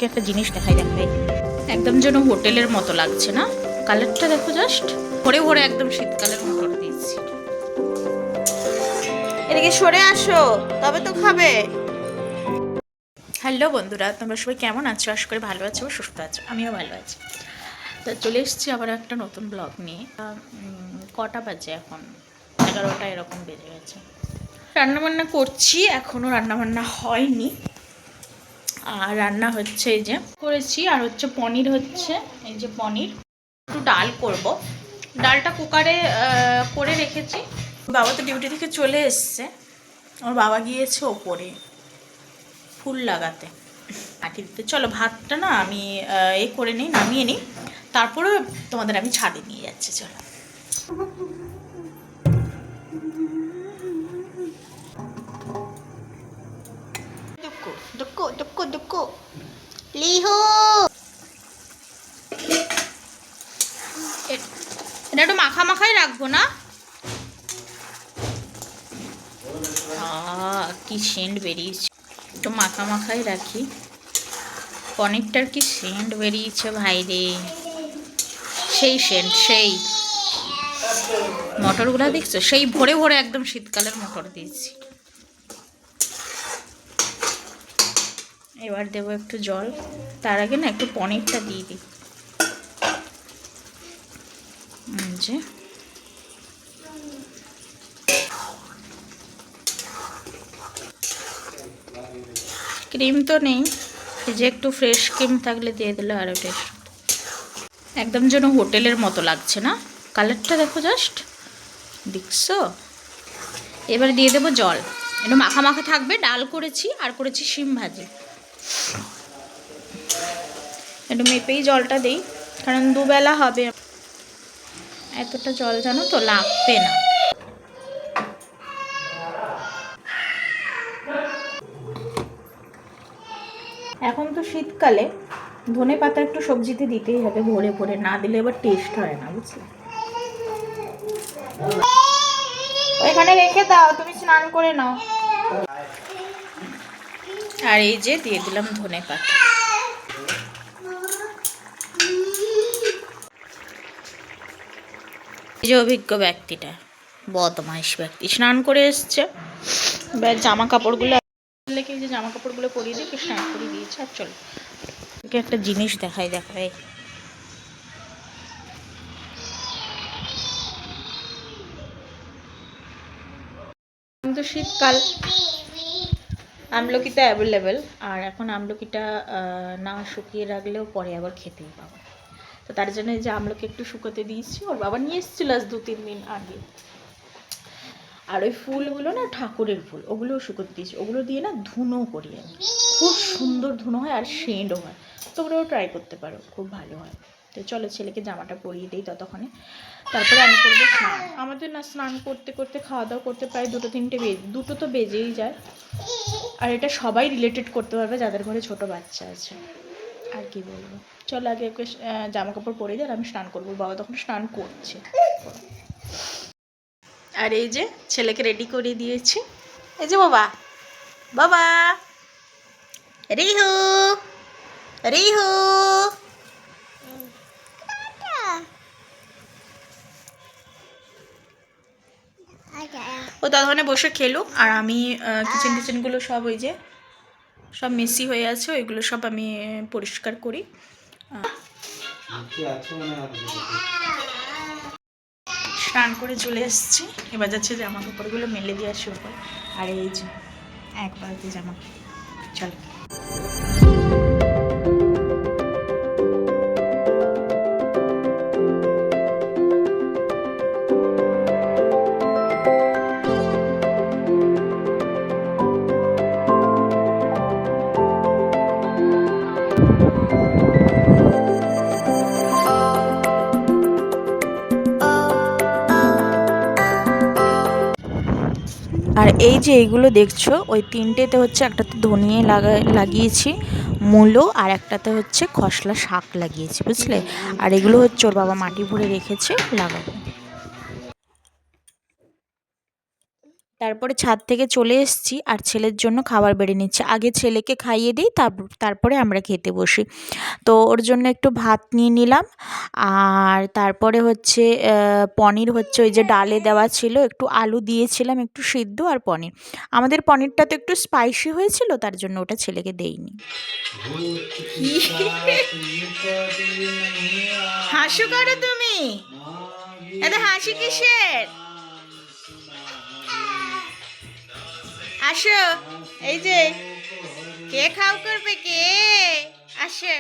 তোমাদেরকে একটা জিনিস দেখাই। একদম যেন হোটেলের মতো লাগছে না? কালারটা দেখো, জাস্ট ভরে ভরে একদম শীতকালের মতো দিয়েছি। এদিকে সরে আসো, তবে তো খাবে। হ্যালো বন্ধুরা, তোমরা সবাই কেমন আছো? আশা করি ভালো আছো, সুস্থ আছো। আমিও ভালো আছি। তো চলে এসেছি আবার একটা নতুন ব্লগ নিয়ে। কটা বাজে এখন? 11টা এরকম বেজে গেছে। রান্নাবান্না করছি, এখনও রান্নাবান্না হয়নি। আর রান্না হচ্ছে এই যে করেছি, আর হচ্ছে পনির হচ্ছে, এই যে পনির। একটু ডাল করব, ডালটা কুকারে করে রেখেছি। বাবা তো ডিউটি থেকে চলে এসছে, ওর বাবা গিয়েছে ওপরে ফুল লাগাতে, মাটি দিতে। চলো ভাতটা না আমি করে নিই, নামিয়ে নিই, তারপরে তোমাদের আমি ছাদে নিয়ে যাচ্ছি। চলো। দুক্কু দুক্কু দুক্কু দুক্কু লিহু, এটা একটু মাখা মাখাই রাখবো না? কি সেন্ট বেরিয়েছে, একটু মাখা মাখাই রাখি। পনিরটার কি সেন্ট বেরিয়েছে ভাই রে, সেই সেন্ট, সেই মটরগুলো দেখছো, সেই ভরে ভরে একদম শীতকালের মটর দিয়েছি। এবার দেবো একটু জল, তার আগে না একটু পনিরটা দিয়ে দিই। যে ক্রিম তো নেই, এই যে একটু ফ্রেশ ক্রিম থাকলে দিয়ে দিলে আরও টেস্ট। একদম যেন হোটেলের মতো লাগছে না? কালারটা দেখো, জাস্ট দেখছো। এবার দিয়ে দেবো জল, একটু মাখা মাখা থাকবে। ডাল করেছি আর করেছি শিম ভাজি, একটু মেপেই জলটা দিই, কারণ দুবেলা হবে। এতটা জল জানো তো লাগবে না। এখন তো শীতকালে ধনে পাতা একটু সবজিতে দিতেই হবে ভরে ভরে, না দিলে এবার টেস্ট হয় না, বুঝলে। এখানে রেখে দাও, তুমি স্নান করে নাও। আর এই যে দিয়ে দিলাম ধনে পাতা। এই যে অভিজ্ঞ ব্যক্তিটা, বদমাইশ ব্যক্তি, স্নান করে এসছে। এবার জামা কাপড়গুলো লেগে, এই যে জামা কাপড়গুলো পরিয়ে দিয়ে স্নান করে দিয়েছে। আর চলো একটা জিনিস দেখাই। তো শীতকাল, আমলকিটা অ্যাভেলেবেল, আর এখন আমলকিটা না শুকিয়ে রাখলেও পরে আবার খেতেই পাবো। তো তার জন্য এই যে আমলকি একটু শুকোতে দিয়েছি, ওর বাবা নিয়ে এসেছিল আজ 2-3 দিন আগে। আর ওই ফুলগুলো না ঠাকুরের ফুল, ওগুলোও শুকোতে দিয়েছি। ওগুলো দিয়ে না ধুনো করি আমি, খুব সুন্দর ধুনো হয় আর সেন্টও হয়। তোমরাও ট্রাই করতে পারো, খুব ভালো হয়। তো চলো ছেলেকে জামাটা পরিয়ে দিই ততক্ষণে, তারপরে আমি করবো স্নান। আমাদের না স্নান করতে করতে খাওয়া দাওয়া করতে প্রায় 2-3টে দুটো তো বেজেই যায়। আর এটা সবাই রিলেটেড করতে পারবে যাদের ঘরে ছোট বাচ্চা আছে। আর কি বলবো, চলো আগে ওকে জামা কাপড় পরিয়ে দিই, আর আমি স্নান করবো। বাবা তখন স্নান করছে। আর এই যে ছেলেকে রেডি করে দিয়েছি। এই যে বাবা, বাবা রিহু, রিহু ও ততক্ষণে বসে খেলুক, আর আমি কিচেনগুলো সব, ওই যে সব মেসি হয়ে আছে, ওইগুলো সব আমি পরিষ্কার করি। স্নান করে চলে এসেছি, এবার যাচ্ছে জামা কাপড়গুলো মেলে দিয়ে আসি ওপর। আর এই যে এক বালতি জামা, চলো। আর এই যে এইগুলো দেখছো, ওই 3টেতে হচ্ছে, একটাতে ধনিয়ে লাগিয়েছি মূলো, আর একটাতে হচ্ছে খসলা শাক লাগিয়েছি, বুঝলে। আর এগুলো হচ্ছে ওর বাবা মাটি ভরে রেখেছে, লাগাবো। তারপরে ছাদ থেকে চলে এসেছি আর ছেলের জন্য খাবার বেড়ে নিচ্ছি। আগে ছেলেকে খাইয়ে দিই, তারপরে আমরা খেতে বসি। তো ওর জন্য একটু ভাত নিয়ে নিলাম, আর তারপরে হচ্ছে পনির হচ্ছে ওই যে ডালে দেওয়া ছিল, একটু আলু দিয়েছিলাম, একটু সিদ্ধ আর পনির। আমাদের পনিরটা তো একটু স্পাইসি হয়েছিল, তার জন্য ওটা ছেলেকে দেইনি। হাসু করো তুমি, এত হাসি কিসের? আসো, এই যে কে খাও করবে, কে আসো।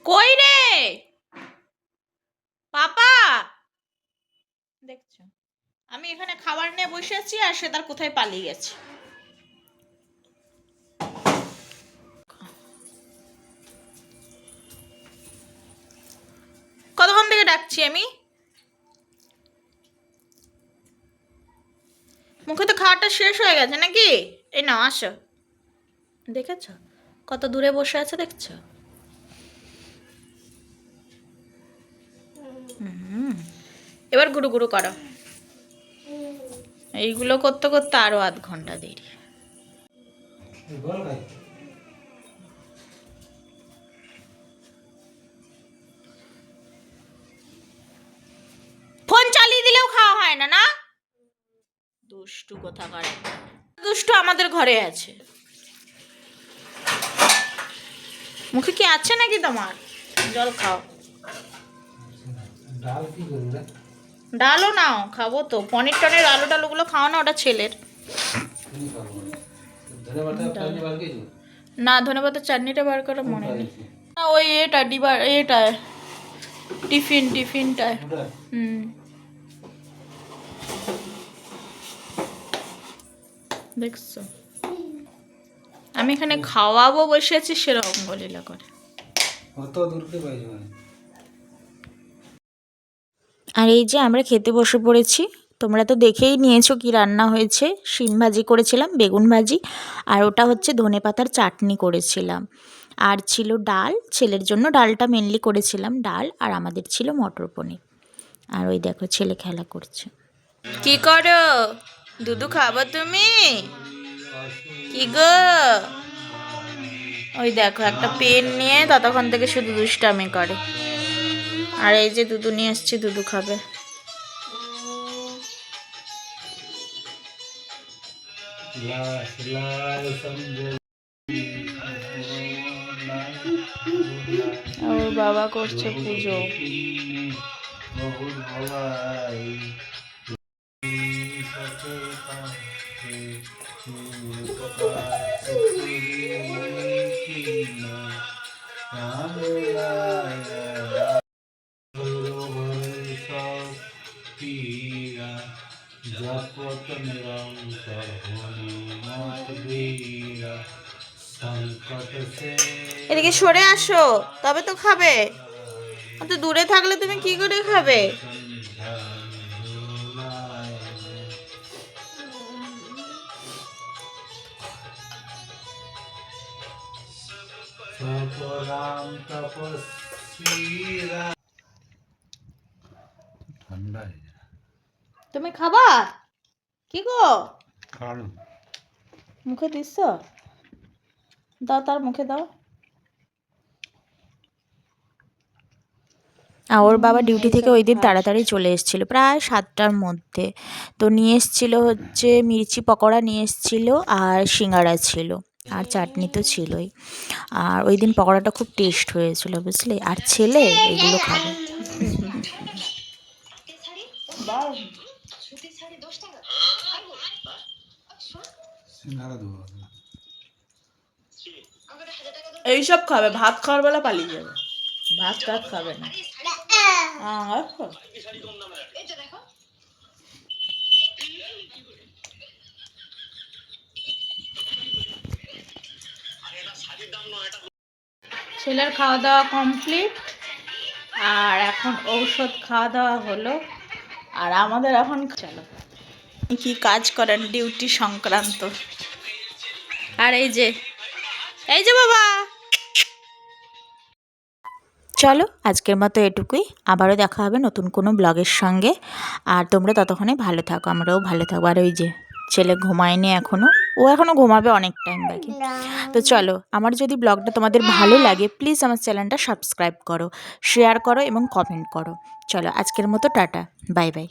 কই রে পাপা, দেখছো আমি এখানে খাবার নিয়ে বসে আছি আর সে তার কোথায় পালিয়ে গেছে। কতক্ষণ থেকে ডাকছি আমি? মুখে তো খাওয়াটা শেষ হয়ে গেছে নাকি? এই নাও আসো, দেখেছ কত দূরে বসে আছে, দেখছো? এবার গুরু গুরু করো। এইগুলো করতে করতে আরো আধ ঘন্টা দেরি। ফোন চালিয়ে দিলেও খাওয়া হয় না, না? দুষ্টু কোথাকার, দুষ্টু আমাদের ঘরে আছে। মুখে কি আছে নাকি তোমার? জল খাও। ডালও নাও, খাবো তো। পনির টনির আলু টালুগুলো খাও না, ওটা ছেলের। না, ধন্যবাদ চাটনিটা বার করা মনে নেই। না, ওই এটা ডিবার, এটা টিফিনটায়। দেখছো আমি এখানে খাওয়াবো বসে আছি, সেরকম গলিলা করে। আর এই যে আমরা খেতে বসে পড়েছি। তোমরা তো দেখেই নিয়েছো কি রান্না হয়েছে। শিম ভাজি করেছিলাম, বেগুন ভাজি, আর ওটা হচ্ছে ধনেপাতার চাটনি করেছিলাম। আর ছিল ডাল, ছেলের জন্য ডালটা মেনলি করেছিলাম, ডাল। আর আমাদের ছিল মটর পনির। আর ওই দেখো ছেলে খেলা করছে। কি করো দুধু, খাবো তুমি? কি গো, ওই দেখো একটা পেন নিয়ে ততক্ষণ থেকে শুধু দুষ্টামি করে। আর এই যে দুধু নিয়ে এসছি, দুধু খাবে। ওর বাবা করছে পুজো। এদিকে সরে আসো, তবে তো খাবে। অত দূরে থাকলে তুমি কি করে খাবে? তুমি খাবা কি গো? মুখে দিচ্ছ, দাও, তার মুখে দাও। ওর বাবা ডিউটি থেকে ওই দিন তাড়াতাড়ি চলে এসেছিলো, প্রায় 7টার মধ্যে। তো নিয়ে এসেছিলো হচ্ছে মির্চি পকোড়া নিয়ে এসেছিলো, আর সিঙ্গাড়া ছিল, আর চাটনি তো ছিলই। আর ওই দিন পকোড়াটা খুব টেস্ট হয়েছিল, বুঝলে। আর ছেলে এগুলো খাবে। এইসব খাবে, ভাত খাওয়ার বেলা পালিয়ে যাবে, ভাত টাত খাবে না। ছেলের খাওয়া দাওয়া কমপ্লিট। আর এখন ঔষধ খাওয়া দাওয়া হলো, আর আমাদের এখন চলো কি কাজ করেন ডিউটি সংক্রান্ত। আর এই যে বাবা, চলো আজকের মতো এটুকুই, আবারও দেখা হবে নতুন কোনো ব্লগের সঙ্গে। আর তোমরা ততক্ষণে ভালো থাকো, আমরাও ভালো থাকবো। আর ওই যে ছেলে ঘুমায়নি এখনও, ও এখনও ঘুমাবে, অনেক টাইম বাকি। তো চলো, আমার যদি ব্লগটা তোমাদের ভালো লাগে প্লিজ আমার চ্যানেলটা সাবস্ক্রাইব করো, শেয়ার করো এবং কমেন্ট করো। চলো আজকের মতো টাটা, বাই বাই।